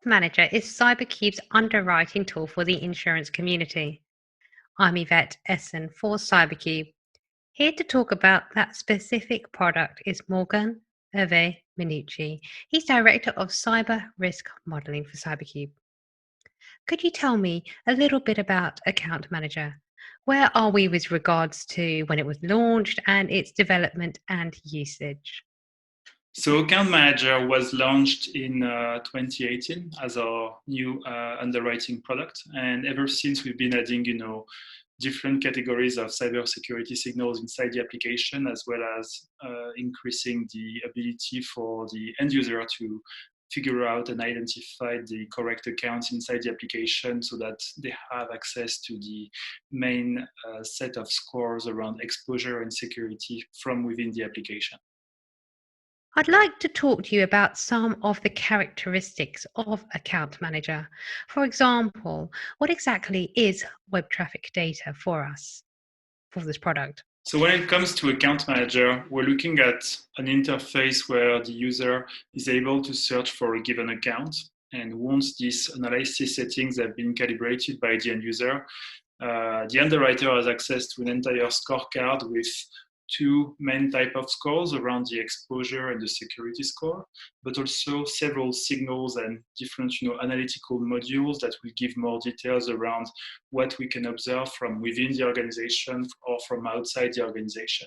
Manager is CyberCube's underwriting tool for the insurance community. I'm Yvette Essen for CyberCube. Here to talk about that specific product is Morgan Hervé-Mignucci. He's Director of Cyber Risk Modeling for CyberCube. Could you tell me a little bit about Account Manager? Where are we with regards to when it was launched and its development and usage? So Account Manager was launched in 2018 as our new underwriting product. And ever since we've been adding, different categories of cybersecurity signals inside the application, as well as increasing the ability for the end user to figure out and identify the correct accounts inside the application so that they have access to the main set of scores around exposure and security from within the application. I'd like to talk to you about some of the characteristics of Account Manager. For example, what exactly is web traffic data for us, for this product? So when it comes to Account Manager, we're looking at an interface where the user is able to search for a given account. And once these analysis settings have been calibrated by the end user, the underwriter has access to an entire scorecard with two main type of scores around the exposure and the security score, but also several signals and different analytical modules that will give more details around what we can observe from within the organization or from outside the organization.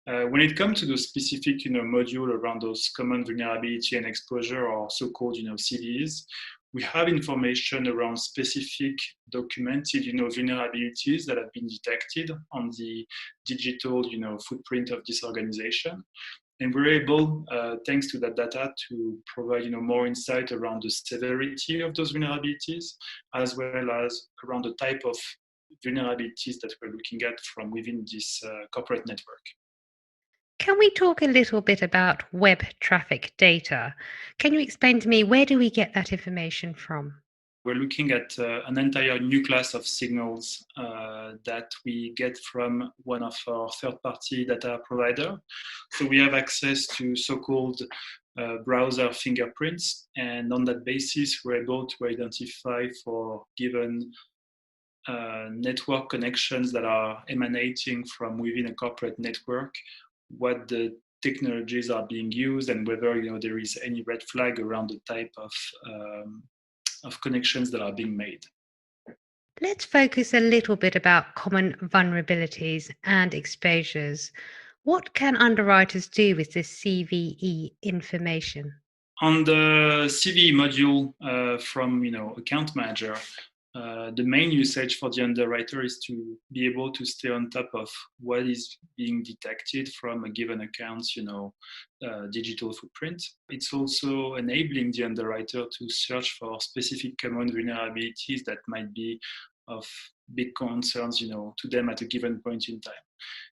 When it comes to the specific module around those common vulnerability and exposure, or so-called CVEs, we have information around specific documented vulnerabilities that have been detected on the digital footprint of this organization. And we're able, thanks to that data, to provide more insight around the severity of those vulnerabilities, as well as around the type of vulnerabilities that we're looking at from within this corporate network. Can we talk a little bit about web traffic data? Can you explain to me, where do we get that information from? We're looking at an entire new class of signals that we get from one of our third-party data provider. So we have access to so-called browser fingerprints, and on that basis, we're able to identify for given network connections that are emanating from within a corporate network, what the technologies are being used, and whether there is any red flag around the type of connections that are being made. Let's focus a little bit about common vulnerabilities and exposures. What can underwriters do with this CVE information? On the CVE module from Account Manager, the main usage for the underwriter is to be able to stay on top of what is being detected from a given account's digital footprint. It's also enabling the underwriter to search for specific common vulnerabilities that might be of big concerns to them at a given point in time.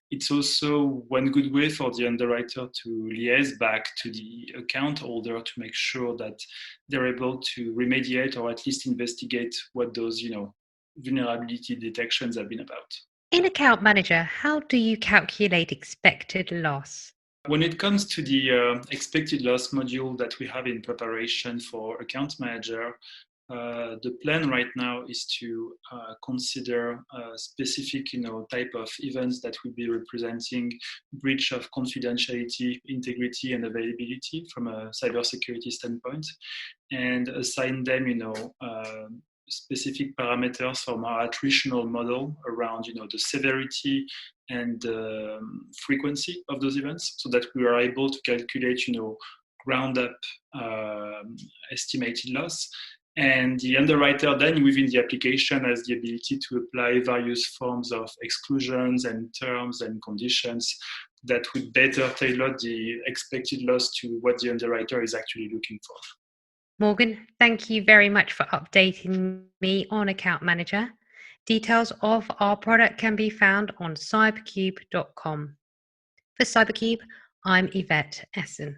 It's also one good way for the underwriter to liaise back to the account holder to make sure that they're able to remediate or at least investigate what those vulnerability detections have been about. In Account Manager, how do you calculate expected loss? When it comes to the expected loss module that we have in preparation for Account Manager, the plan right now is to consider specific, type of events that will be representing breach of confidentiality, integrity, and availability from a cybersecurity standpoint, and assign them, specific parameters from our attritional model around, the severity and frequency of those events, so that we are able to calculate, ground up estimated loss. And the underwriter then within the application has the ability to apply various forms of exclusions and terms and conditions that would better tailor the expected loss to what the underwriter is actually looking for. Morgan, thank you very much for updating me on Account Manager. Details of our product can be found on cybercube.com. For CyberCube, I'm Yvette Essen.